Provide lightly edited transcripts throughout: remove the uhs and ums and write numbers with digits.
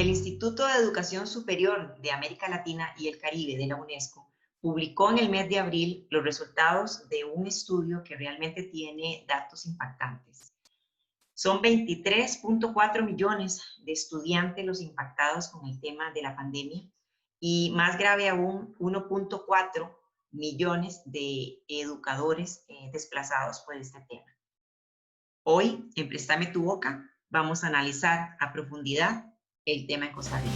El Instituto de Educación Superior de América Latina y el Caribe de la UNESCO publicó en el mes de abril los resultados de un estudio que realmente tiene datos impactantes. Son 23.4 millones de estudiantes los impactados con el tema de la pandemia y, más grave aún, 1.4 millones de educadores desplazados por este tema. Hoy, en Préstame tu Boca, vamos a analizar a profundidad el tema en Costa Rica.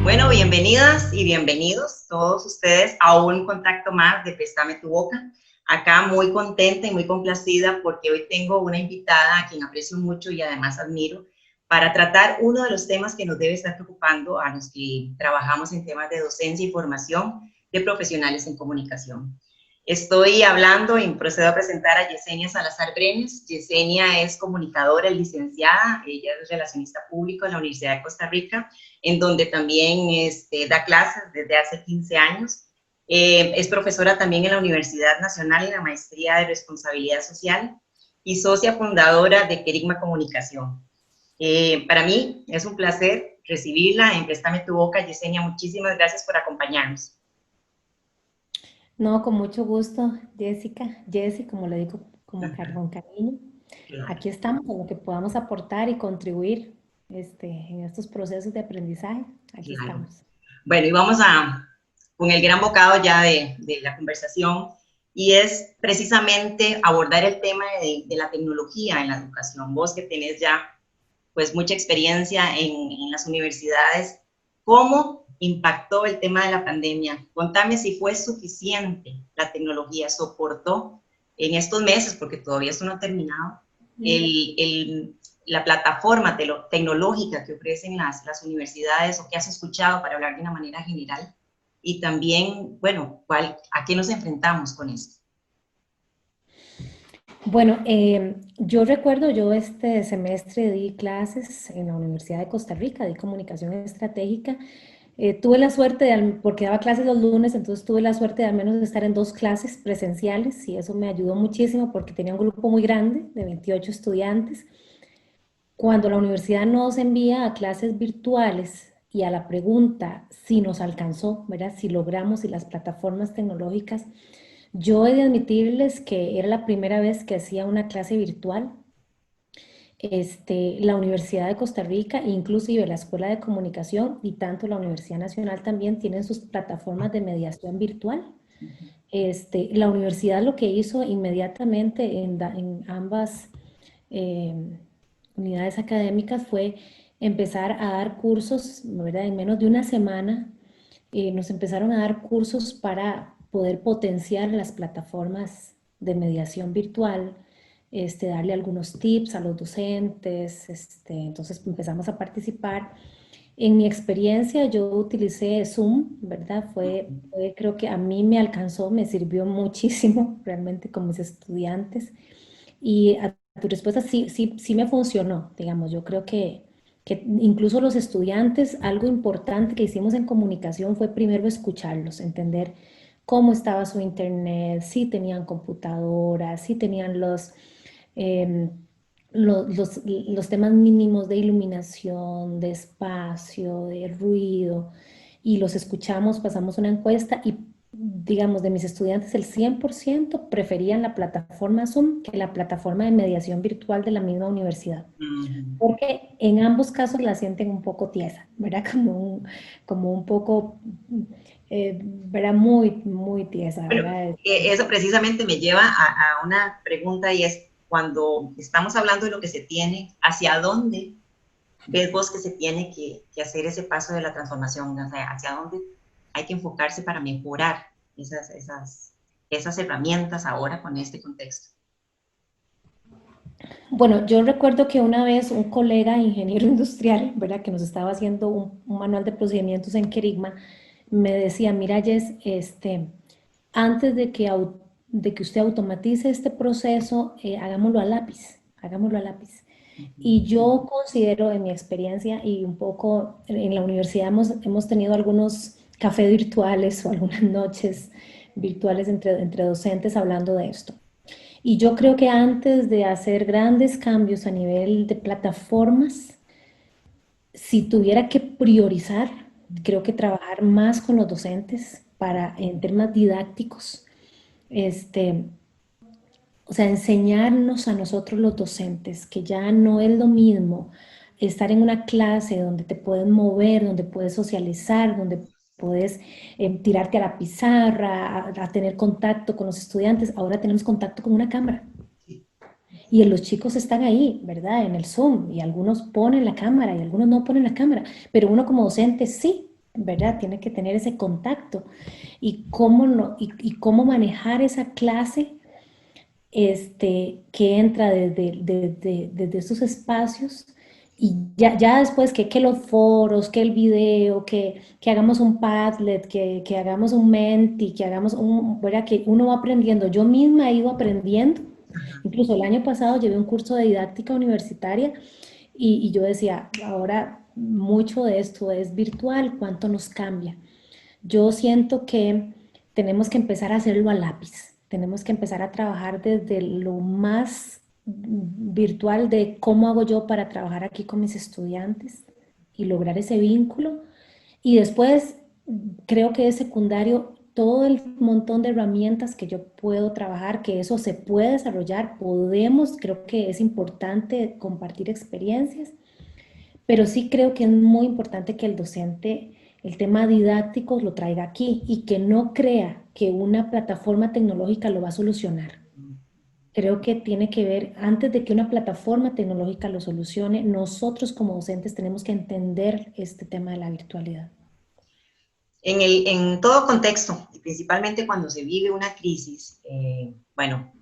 Bueno, bienvenidas y bienvenidos todos ustedes a un contacto más de Préstame tu Boca. Acá muy contenta y muy complacida porque hoy tengo una invitada a quien aprecio mucho y además admiro para tratar uno de los temas que nos debe estar preocupando a los que trabajamos en temas de docencia y formación de profesionales en comunicación. Estoy hablando y procedo a presentar a Yesenia Salazar Brenes. Yesenia es comunicadora, licenciada, ella es relacionista público en la Universidad de Costa Rica, en donde también da clases desde hace 15 años. Es profesora también en la Universidad Nacional en la Maestría de Responsabilidad Social y socia fundadora de Querigma Comunicación. Para mí es un placer recibirla en Préstame tu Boca. Yesenia, muchísimas gracias por acompañarnos. No, con mucho gusto, Jessica. Jessy, como le digo, con cariño. Claro. Aquí estamos con lo que podamos aportar y contribuir en estos procesos de aprendizaje. Aquí Claro. estamos. Bueno, y vamos con el gran bocado ya de la conversación, y es precisamente abordar el tema de la tecnología en la educación. Vos que tenés ya pues mucha experiencia en las universidades, ¿cómo impactó el tema de la pandemia? Contame si fue suficiente la tecnología, soportó en estos meses, porque todavía esto no ha terminado, la plataforma tecnológica que ofrecen las universidades, o que has escuchado, para hablar de una manera general, y también, bueno, ¿a qué nos enfrentamos con esto? Bueno, yo recuerdo, yo este semestre di clases en la Universidad de Costa Rica, di comunicación estratégica. Tuve la suerte, porque daba clases los lunes, entonces tuve la suerte de al menos estar en 2 clases presenciales y eso me ayudó muchísimo porque tenía un grupo muy grande de 28 estudiantes. Cuando la universidad nos envía a clases virtuales y a la pregunta si nos alcanzó, ¿verdad? Si logramos, si las plataformas tecnológicas, yo he de admitirles que era la primera vez que hacía una clase virtual. La Universidad de Costa Rica, inclusive la Escuela de Comunicación y tanto la Universidad Nacional también tienen sus plataformas de mediación virtual. La universidad lo que hizo inmediatamente en ambas eh, unidades académicas fue empezar a dar cursos, ¿verdad? En menos de una semana nos empezaron a dar cursos para poder potenciar las plataformas de mediación virtual, darle algunos tips a los docentes, entonces empezamos a participar. En mi experiencia yo utilicé Zoom, ¿verdad? Creo que a mí me alcanzó, me sirvió muchísimo realmente con mis estudiantes. Y a tu respuesta sí me funcionó, digamos, yo creo que incluso los estudiantes, algo importante que hicimos en comunicación fue primero escucharlos, entender cómo estaba su internet, si tenían computadoras, si tenían em, los temas mínimos de iluminación, de espacio, de ruido, y los escuchamos, pasamos una encuesta y digamos, de mis estudiantes, el 100% preferían la plataforma Zoom que la plataforma de mediación virtual de la misma universidad. Porque en ambos casos la sienten un poco tiesa, ¿verdad? Como un poco, ¿verdad? Muy tiesa, Bueno, ¿verdad? eso precisamente me lleva a una pregunta, y es, cuando estamos hablando de lo que se tiene, ¿hacia dónde ves vos que se tiene que hacer ese paso de la transformación? O sea, ¿hacia dónde hay que enfocarse para mejorar esas herramientas ahora con este contexto? Bueno, yo recuerdo que una vez un colega ingeniero industrial, ¿verdad? Que nos estaba haciendo un manual de procedimientos en Querigma, me decía, mira, Jess, antes de que usted automatice este proceso, hagámoslo a lápiz, hagámoslo a lápiz. Y yo considero, en mi experiencia y un poco en la universidad hemos tenido algunos cafés virtuales o algunas noches virtuales entre docentes hablando de esto. Y yo creo que antes de hacer grandes cambios a nivel de plataformas, si tuviera que priorizar, creo que trabajar más con los docentes para, en temas didácticos, este, o sea, enseñarnos a nosotros los docentes que ya no es lo mismo estar en una clase donde te puedes mover, donde puedes socializar, donde puedes tirarte a la pizarra, a tener contacto con los estudiantes. Ahora tenemos contacto con una cámara. Y los chicos están ahí, ¿verdad? En el Zoom, y algunos ponen la cámara y algunos no ponen la cámara, pero uno como docente sí, ¿verdad? Tiene que tener ese contacto. Y cómo, no, y cómo manejar esa clase que entra desde esos espacios y ya después que los foros, que el video, que hagamos un Padlet, que hagamos un Menti, que hagamos ¿verdad? Que uno va aprendiendo. Yo misma he ido aprendiendo. Incluso el año pasado llevé un curso de didáctica universitaria y yo decía, ahora mucho de esto es virtual, ¿cuánto nos cambia? Yo siento que tenemos que empezar a hacerlo a lápiz, tenemos que empezar a trabajar desde lo más virtual de cómo hago yo para trabajar aquí con mis estudiantes y lograr ese vínculo. Y después creo que es secundario todo el montón de herramientas que yo puedo trabajar, que eso se puede desarrollar, podemos, creo que es importante compartir experiencias, pero sí creo que es muy importante que el docente el tema didáctico lo traiga aquí y que no crea que una plataforma tecnológica lo va a solucionar. Creo que tiene que ver, antes de que una plataforma tecnológica lo solucione, nosotros como docentes tenemos que entender este tema de la virtualidad. En todo contexto, y principalmente cuando se vive una crisis, bueno,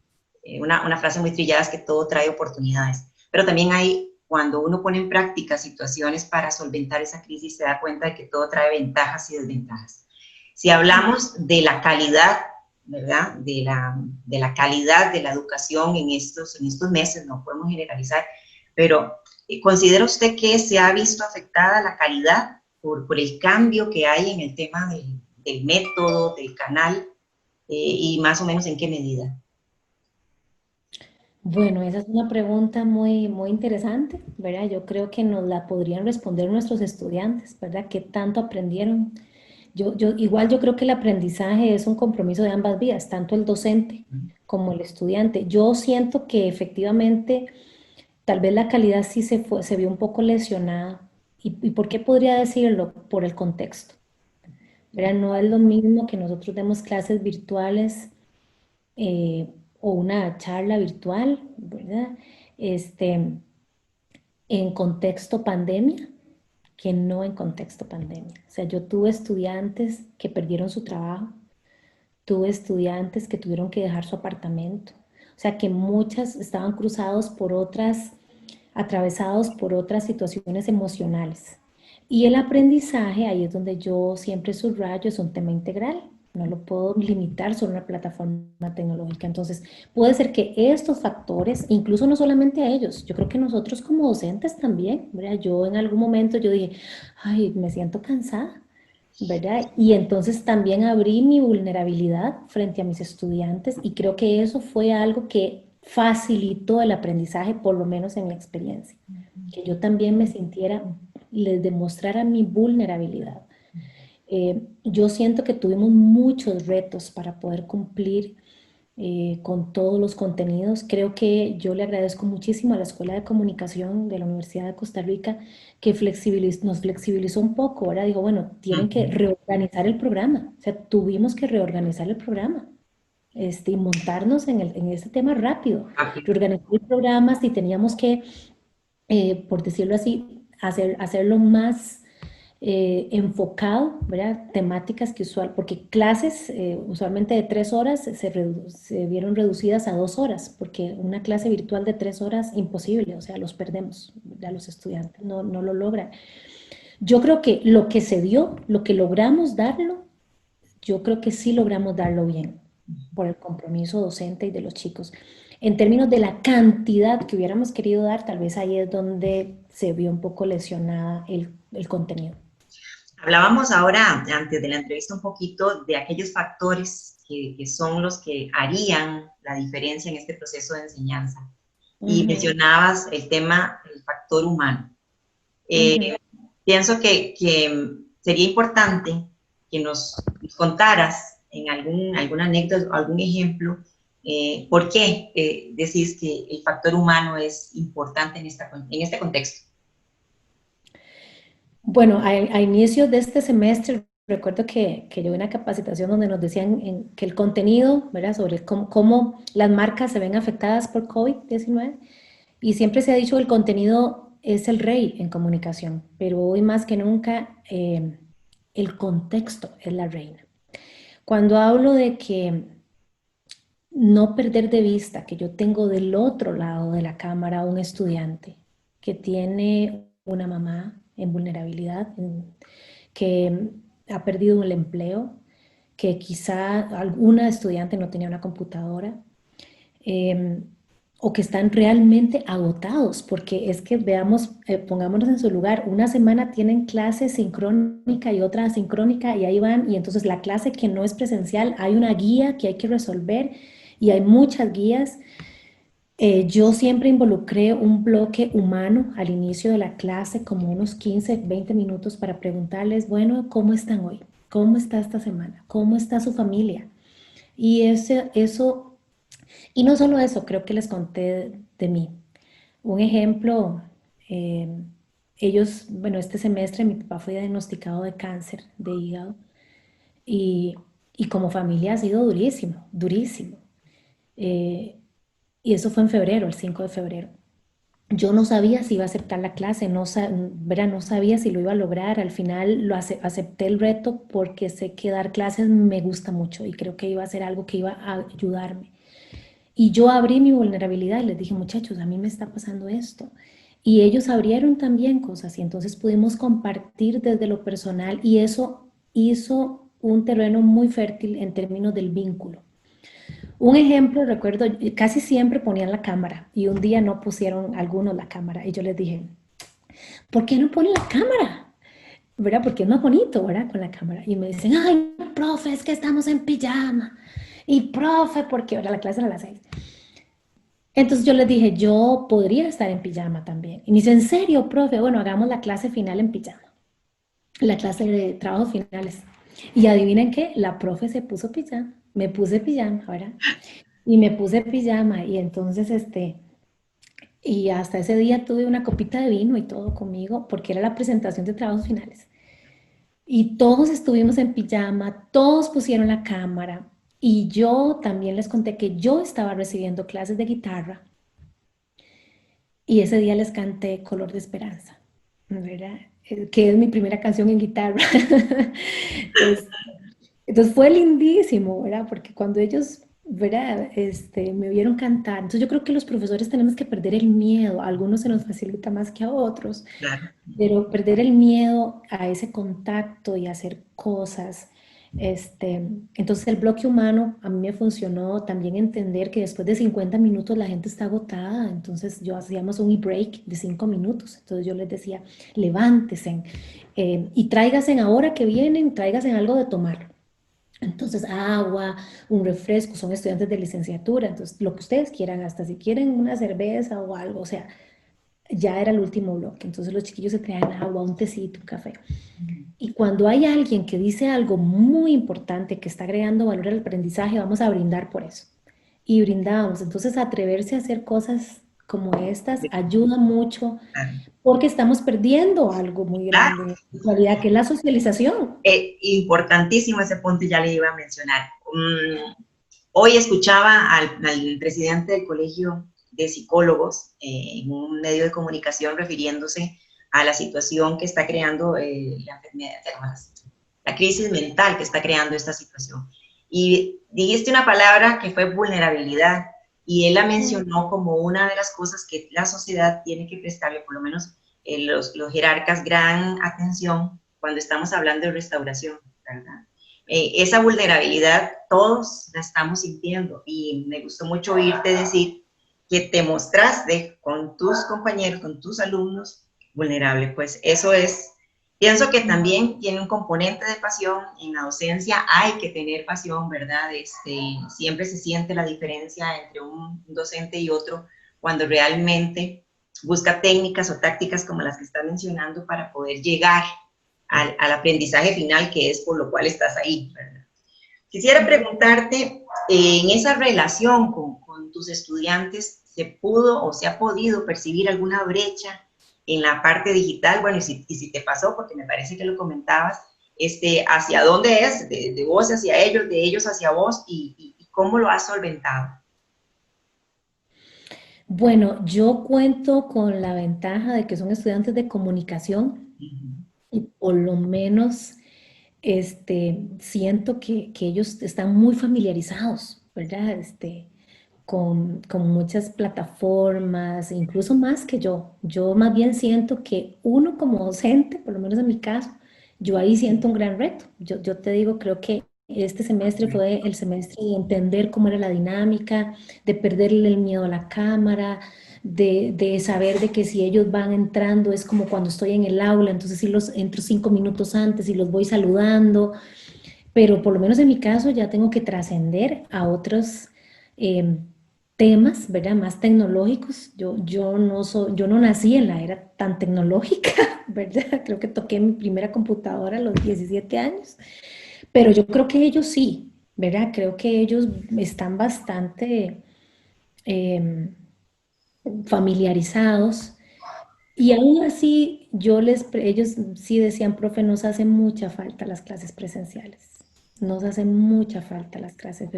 una frase muy trillada es que todo trae oportunidades, pero también hay, cuando uno pone en práctica situaciones para solventar esa crisis, se da cuenta de que todo trae ventajas y desventajas. Si hablamos de la calidad, ¿verdad? De la calidad de la educación en estos meses, no podemos generalizar, pero ¿considera usted que se ha visto afectada la calidad por el cambio que hay en el tema del método, del canal, y más o menos en qué medida? Bueno, esa es una pregunta muy, muy interesante, ¿verdad? Yo creo que nos la podrían responder nuestros estudiantes, ¿verdad? ¿Qué tanto aprendieron? Igual yo creo que el aprendizaje es un compromiso de ambas vías, tanto el docente como el estudiante. Yo siento que efectivamente tal vez la calidad sí se vio un poco lesionada. ¿Y por qué podría decirlo? Por el contexto. ¿Verdad? No es lo mismo que nosotros demos clases virtuales o una charla virtual, ¿verdad? Este, en contexto pandemia que no en contexto pandemia. O sea, yo tuve estudiantes que perdieron su trabajo, tuve estudiantes que tuvieron que dejar su apartamento. O sea, que muchas estaban cruzados por otras, atravesados por otras situaciones emocionales. Y el aprendizaje, ahí es donde yo siempre subrayo, es un tema integral. No lo puedo limitar solo a una plataforma tecnológica. Entonces, puede ser que estos factores, incluso no solamente a ellos, yo creo que nosotros como docentes también, ¿verdad? Yo en algún momento yo dije, ay, me siento cansada, ¿verdad? Y entonces también abrí mi vulnerabilidad frente a mis estudiantes y creo que eso fue algo que facilitó el aprendizaje, por lo menos en mi experiencia, que yo también me sintiera, les demostrara mi vulnerabilidad. Yo siento que tuvimos muchos retos para poder cumplir con todos los contenidos. Creo que yo le agradezco muchísimo a la Escuela de Comunicación de la Universidad de Costa Rica que nos flexibilizó un poco. Ahora digo, bueno, tienen que reorganizar el programa. O sea, tuvimos que reorganizar el programa. Y montarnos en este tema rápido, reorganizar el programa si teníamos que, por decirlo así, hacerlo más enfocado, ¿verdad? Temáticas que porque clases usualmente de 3 horas se vieron reducidas a 2 horas, porque una clase virtual de 3 horas, imposible, o sea, los perdemos, ya los estudiantes no lo logran. Yo creo que lo que se dio, lo que logramos darlo, yo creo que sí logramos darlo bien, por el compromiso docente y de los chicos. En términos de la cantidad que hubiéramos querido dar, tal vez ahí es donde se vio un poco lesionada el contenido. Hablábamos ahora, antes de la entrevista, un poquito de aquellos factores que son los que harían la diferencia en este proceso de enseñanza. Y mencionabas el tema, el factor humano. Uh -huh. pienso que sería importante que nos contaras en alguna anécdota o algún ejemplo por qué decís que el factor humano es importante en este contexto. Bueno, a inicios de este semestre recuerdo que yo vi una capacitación donde nos decían que el contenido, ¿verdad? Sobre cómo las marcas se ven afectadas por COVID-19 y siempre se ha dicho que el contenido es el rey en comunicación, pero hoy más que nunca el contexto es la reina. Cuando hablo de que no perder de vista que yo tengo del otro lado de la cámara un estudiante que tiene una mamá en vulnerabilidad, que ha perdido el empleo, que quizá alguna estudiante no tenía una computadora, eh, o que están realmente agotados, porque es que veamos, pongámonos en su lugar, una semana tienen clase sincrónica y otra asincrónica y ahí van, y entonces la clase que no es presencial, hay una guía que hay que resolver y hay muchas guías. Yo siempre involucré un bloque humano al inicio de la clase, como unos 15, 20 minutos para preguntarles, bueno, ¿cómo están hoy? ¿Cómo está esta semana? ¿Cómo está su familia? Y eso, y no solo eso, creo que les conté de mí. Un ejemplo, eh, ellos, bueno, este semestre mi papá fue diagnosticado de cáncer de hígado y, y como familia ha sido durísimo, durísimo. Eh, y eso fue en febrero, el 5 de febrero. Yo no sabía si iba a aceptar la clase, ¿verdad? No sabía si lo iba a lograr. Al final acepté el reto porque sé que dar clases me gusta mucho y creo que iba a ser algo que iba a ayudarme. Y yo abrí mi vulnerabilidad y les dije, muchachos, a mí me está pasando esto. Y ellos abrieron también cosas y entonces pudimos compartir desde lo personal y eso hizo un terreno muy fértil en términos del vínculo. Un ejemplo, recuerdo, casi siempre ponían la cámara y un día no pusieron algunos la cámara y yo les dije, ¿por qué no ponen la cámara? ¿Verdad? Porque es más bonito, ¿verdad? Con la cámara. Y me dicen, ay, profe, es que estamos en pijama. Y profe, porque ahora la clase era a las 6. Entonces yo les dije, yo podría estar en pijama también. Y me dice, ¿en serio, profe? Bueno, hagamos la clase final en pijama. La clase de trabajos finales. Y adivinen qué, la profe se puso pijama. Me puse pijama, ¿verdad? Y me puse pijama y entonces y hasta ese día tuve una copita de vino y todo conmigo porque era la presentación de trabajos finales. Y todos estuvimos en pijama, todos pusieron la cámara y yo también les conté que yo estaba recibiendo clases de guitarra y ese día les canté Color de Esperanza, ¿verdad? Que es mi primera canción en guitarra. Es- entonces fue lindísimo, ¿verdad? Porque cuando ellos, ¿verdad? Me vieron cantar. Entonces yo creo que los profesores tenemos que perder el miedo. A algunos se nos facilita más que a otros, Claro. pero perder el miedo a ese contacto y hacer cosas. Entonces el bloque humano a mí me funcionó también entender que después de 50 minutos la gente está agotada. Entonces yo hacíamos un e-break de 5 minutos. Entonces yo les decía, levántese y tráiganse ahora que vienen, tráiganse algo de tomar. Entonces, agua, un refresco, son estudiantes de licenciatura, entonces lo que ustedes quieran, hasta si quieren una cerveza o algo, o sea, ya era el último bloque, entonces los chiquillos se traían agua, un tecito, un café. Y cuando hay alguien que dice algo muy importante, que está agregando valor al aprendizaje, vamos a brindar por eso. Y brindamos, entonces atreverse a hacer cosas como estas ayuda mucho porque estamos perdiendo algo muy Claro. grande en realidad, que es la socialización. Importantísimo ese punto, ya le iba a mencionar. Hoy escuchaba al presidente del Colegio de Psicólogos en un medio de comunicación refiriéndose a la situación que está creando la enfermedad, la crisis mental que está creando esta situación. Y dijiste una palabra que fue vulnerabilidad, y él la mencionó como una de las cosas que la sociedad tiene que prestarle, por lo menos los jerarcas, gran atención cuando estamos hablando de restauración, ¿verdad? Esa vulnerabilidad todos la estamos sintiendo y me gustó mucho oírte decir que te mostraste con tus compañeros, con tus alumnos vulnerable. Pues eso es, pienso que también tiene un componente de pasión. En la docencia hay que tener pasión, ¿verdad? Siempre se siente la diferencia entre un docente y otro cuando realmente busca técnicas o tácticas como las que estás mencionando para poder llegar al aprendizaje final, que es por lo cual estás ahí, ¿verdad? Quisiera preguntarte, en esa relación con tus estudiantes, ¿se pudo o se ha podido percibir alguna brecha en la parte digital? Bueno, y si te pasó, porque me parece que lo comentabas, ¿hacia dónde es? De vos hacia ellos, de ellos hacia vos, y cómo lo has solventado. Bueno, yo cuento con la ventaja de que son estudiantes de comunicación y por lo menos siento que ellos están muy familiarizados, ¿verdad? Con muchas plataformas, incluso más que yo. Yo más bien siento que uno como docente, por lo menos en mi caso, yo ahí siento un gran reto. Yo te digo, creo que este semestre fue el semestre de entender cómo era la dinámica, de perderle el miedo a la cámara, de saber de que si ellos van entrando es como cuando estoy en el aula, entonces sí los entro 5 minutos antes y los voy saludando, pero por lo menos en mi caso ya tengo que trascender a otros eh, temas, ¿verdad? Más tecnológicos. Yo no nací en la era tan tecnológica, ¿verdad? Creo que toqué mi primera computadora a los 17 años, pero yo creo que ellos sí, ¿verdad? Creo que ellos están bastante eh, familiarizados. Y aún así, ellos sí decían, profe, nos hacen mucha falta las clases presenciales. Nos hacen mucha falta las clases.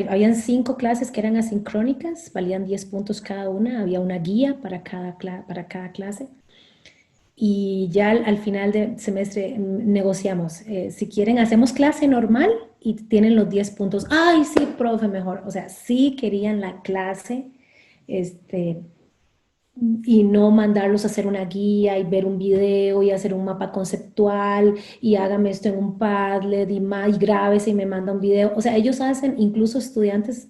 Habían 5 clases que eran asincrónicas, valían 10 puntos cada una, había una guía para cada clase. Y ya al final del semestre negociamos, si quieren, hacemos clase normal y tienen los 10 puntos. Ay, sí, profe, mejor. O sea, sí querían la clase, este, y no mandarlos a hacer una guía y ver un video y hacer un mapa conceptual y hágame esto en un Padlet y grábese y me manda un video. O sea, ellos hacen, incluso estudiantes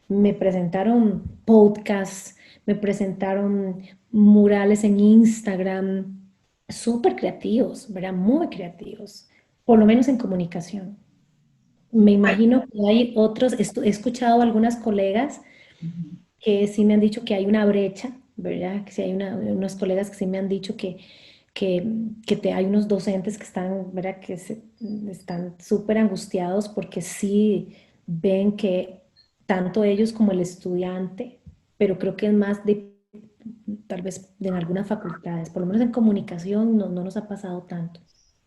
me presentaron podcasts, me presentaron murales en Instagram, súper creativos, ¿verdad? Muy creativos, por lo menos en comunicación. Me imagino que hay otros, he escuchado a algunas colegas que sí me han dicho que hay una brecha, ¿verdad? Que sí hay unos colegas que sí me han dicho que, hay unos docentes que están, ¿verdad? Están súper angustiados porque sí ven que tanto ellos como el estudiante, pero creo que es más tal vez en algunas facultades, por lo menos en comunicación no nos ha pasado tanto.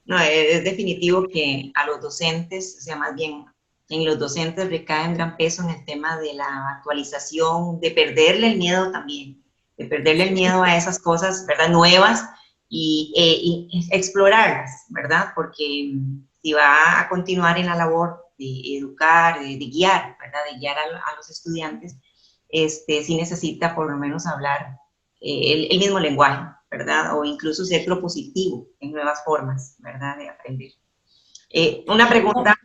No, es definitivo que a los docentes, o sea, más bien en los docentes recae un gran peso en el tema de la actualización, de perderle el miedo también, de perderle el miedo a esas cosas, ¿verdad? Nuevas y explorarlas, ¿verdad? Porque si va a continuar en la labor de educar, de guiar, ¿verdad? De guiar a los estudiantes, sí necesita por lo menos hablar el mismo lenguaje, ¿verdad? O incluso ser propositivo en nuevas formas, ¿verdad? De aprender. Una pregunta.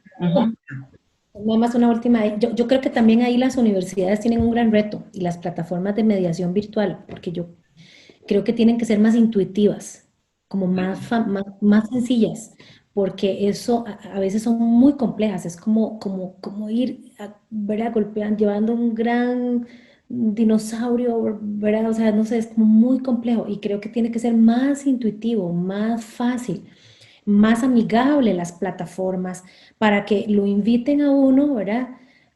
Nada más una última. Yo creo que también ahí las universidades tienen un gran reto y las plataformas de mediación virtual, porque yo creo que tienen que ser más intuitivas, como más sencillas, porque eso a veces son muy complejas. Es como ir, ¿verdad? Golpeando, llevando un gran dinosaurio, ¿verdad? O sea, no sé, es como muy complejo y creo que tiene que ser más intuitivo, más fácil, más amigable las plataformas para que lo inviten a uno, ¿verdad?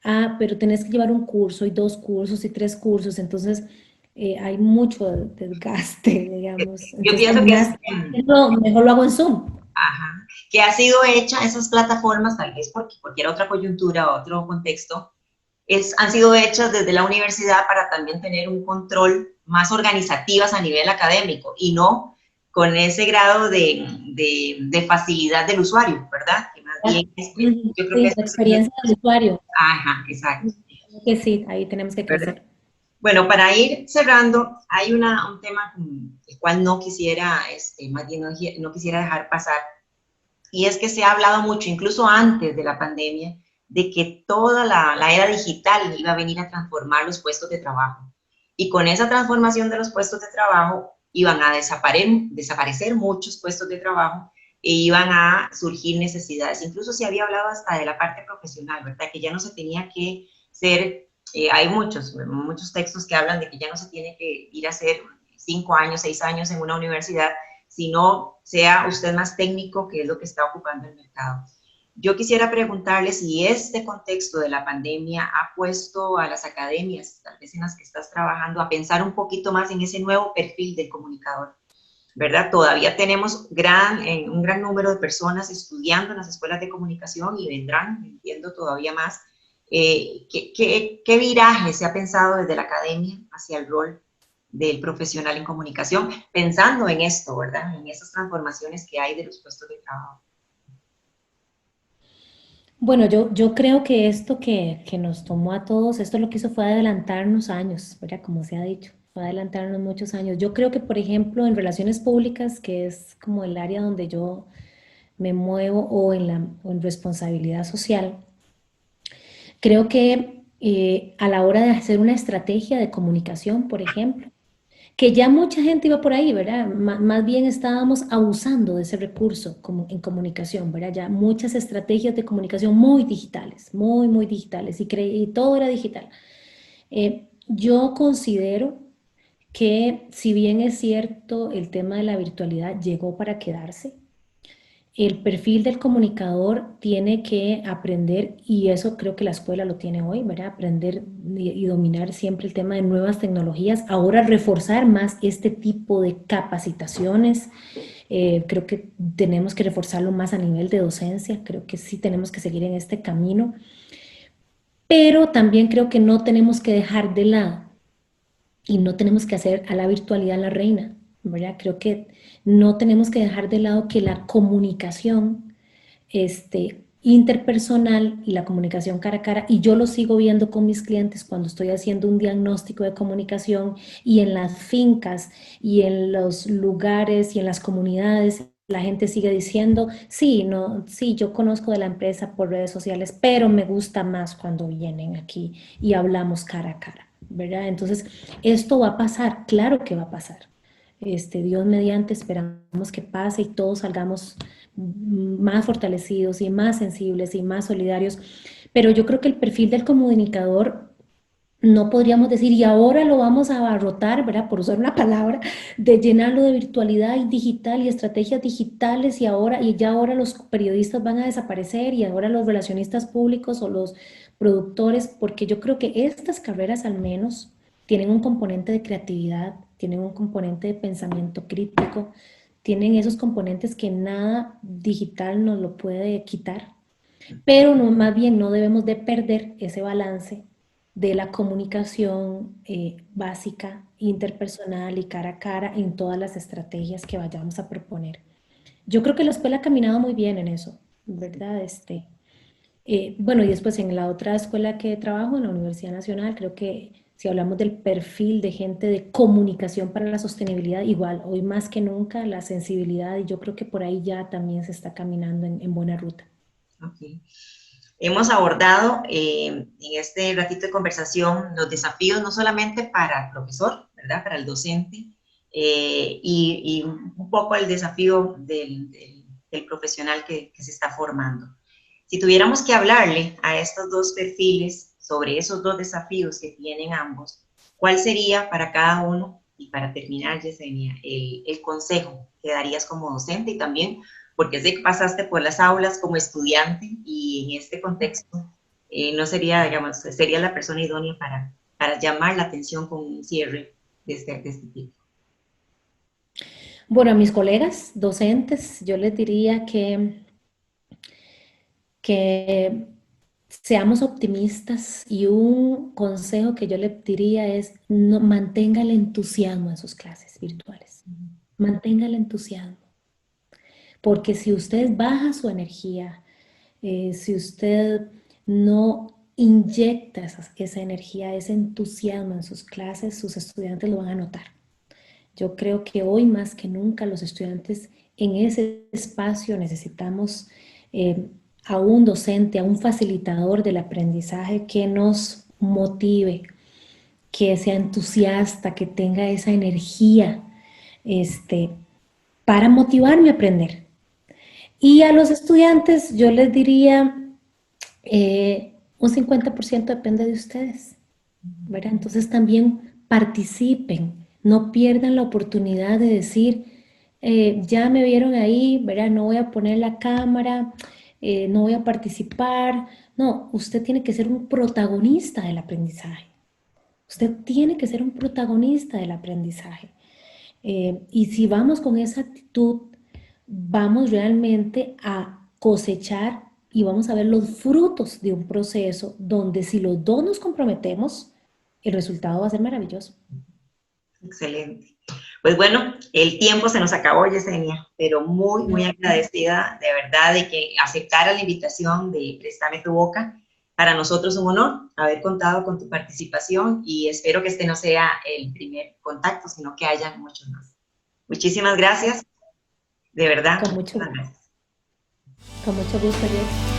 Ah, pero tenés que llevar un curso y 2 cursos y 3 cursos, entonces hay mucho desgaste, digamos. Yo Entonces, pienso que es, mejor lo hago en Zoom. ajá, que ha sido hecha esas plataformas, tal vez porque cualquier otra coyuntura o otro contexto, han sido hechas desde la universidad para también tener un control más organizativas a nivel académico y no con ese grado de facilidad del usuario, ¿verdad? Que más bien, yo creo que Sí, eso la es, experiencia del usuario. ajá, exacto. Que sí, ahí tenemos que ¿Verdad? crecer. Bueno, para ir cerrando, hay un tema el cual no quisiera, más bien no quisiera dejar pasar, y es que se ha hablado mucho, incluso antes de la pandemia, de que toda la era digital iba a venir a transformar los puestos de trabajo. Y con esa transformación de los puestos de trabajo iban a desaparecer muchos puestos de trabajo e iban a surgir necesidades. Incluso se había hablado hasta de la parte profesional, ¿verdad? Que ya no se tenía que ser Hay muchos textos que hablan de que ya no se tiene que ir a hacer 5 años, 6 años en una universidad, sino sea usted más técnico, que es lo que está ocupando el mercado. Yo quisiera preguntarle si este contexto de la pandemia ha puesto a las academias, tal vez en las que estás trabajando, a pensar un poquito más en ese nuevo perfil del comunicador, ¿verdad? Todavía tenemos un gran número de personas estudiando en las escuelas de comunicación y vendrán, entiendo, todavía más. ¿Qué viraje se ha pensado desde la academia hacia el rol del profesional en comunicación, pensando en esto, ¿verdad? En esas transformaciones que hay de los puestos de trabajo. Bueno, yo creo que esto que nos tomó a todos, esto lo que hizo fue adelantarnos años, ¿verdad? Como se ha dicho, fue adelantarnos muchos años. Yo creo que, por ejemplo, en relaciones públicas, que es como el área donde yo me muevo, o en responsabilidad social, creo que a la hora de hacer una estrategia de comunicación, por ejemplo, que ya mucha gente iba por ahí, ¿verdad? Más bien estábamos abusando de ese recurso como en comunicación, ¿verdad? Ya muchas estrategias de comunicación muy digitales, muy digitales, y todo era digital. Yo considero que si bien es cierto, el tema de la virtualidad llegó para quedarse, el perfil del comunicador tiene que aprender, y eso creo que la escuela lo tiene hoy, ¿verdad? Aprender y dominar siempre el tema de nuevas tecnologías. Ahora reforzar más este tipo de capacitaciones. Creo que tenemos que reforzarlo más a nivel de docencia. Creo que sí tenemos que seguir en este camino. Pero también creo que no tenemos que dejar de lado y no tenemos que hacer a la virtualidad la reina, ¿verdad? Creo que no tenemos que dejar de lado que la comunicación interpersonal y la comunicación cara a cara, y yo lo sigo viendo con mis clientes cuando estoy haciendo un diagnóstico de comunicación, y en las fincas y en los lugares y en las comunidades. La gente sigue diciendo, sí, no, sí, yo conozco de la empresa por redes sociales, pero me gusta más cuando vienen aquí y hablamos cara a cara, ¿verdad? Entonces, esto va a pasar, claro que va a pasar. Dios mediante, esperamos que pase y todos salgamos más fortalecidos y más sensibles y más solidarios. Pero yo creo que el perfil del comunicador no podríamos decir, y ahora lo vamos a abarrotar, ¿verdad? Por usar una palabra, de llenarlo de virtualidad y digital y estrategias digitales, y ya ahora los periodistas van a desaparecer, y ahora los relacionistas públicos o los productores, porque yo creo que estas carreras al menos tienen un componente de creatividad, tienen un componente de pensamiento crítico, tienen esos componentes que nada digital nos lo puede quitar, pero no, más bien no debemos de perder ese balance de la comunicación básica, interpersonal y cara a cara en todas las estrategias que vayamos a proponer. Yo creo que la escuela ha caminado muy bien en eso, ¿verdad? Bueno, y después en la otra escuela que trabajo, en la Universidad Nacional, creo que si hablamos del perfil de gente de comunicación para la sostenibilidad, igual, hoy más que nunca la sensibilidad, y yo creo que por ahí ya también se está caminando en buena ruta. Okay. Hemos abordado en este ratito de conversación los desafíos no solamente para el profesor, ¿verdad? Para el docente, y un poco el desafío del profesional que se está formando. Si tuviéramos que hablarle a estos dos perfiles sobre esos dos desafíos que tienen ambos, ¿cuál sería para cada uno? Y para terminar, Yesenia, el consejo que darías como docente, y también porque sé que pasaste por las aulas como estudiante, y en este contexto no sería, digamos, sería la persona idónea para llamar la atención con un cierre de este tipo. Bueno, a mis colegas docentes, yo les diría que seamos optimistas, y un consejo que yo le diría es no, mantenga el entusiasmo en sus clases virtuales. Mantenga el entusiasmo, porque si usted baja su energía, si usted no inyecta esa energía, ese entusiasmo en sus clases, sus estudiantes lo van a notar. Yo creo que hoy más que nunca los estudiantes en ese espacio necesitamos a un docente, a un facilitador del aprendizaje que nos motive, que sea entusiasta, que tenga esa energía este, para motivarme a aprender. Y a los estudiantes yo les diría, un 50% depende de ustedes. ¿verdad? Entonces también participen, no pierdan la oportunidad de decir, ya me vieron ahí, ¿verdad? No voy a poner la cámara, no voy a participar. No, usted tiene que ser un protagonista del aprendizaje. Usted tiene que ser un protagonista del aprendizaje. Y si vamos con esa actitud, vamos realmente a cosechar y vamos a ver los frutos de un proceso donde si los dos nos comprometemos, el resultado va a ser maravilloso. Excelente. Pues bueno, el tiempo se nos acabó, Yesenia, pero muy, muy No, agradecida de verdad de que aceptara la invitación de Préstame tu Boca. Para nosotros un honor haber contado con tu participación y espero que este no sea el primer contacto, sino que haya muchos más. Muchísimas gracias, de verdad, con muchísimas gracias. mucho gusto, Jess.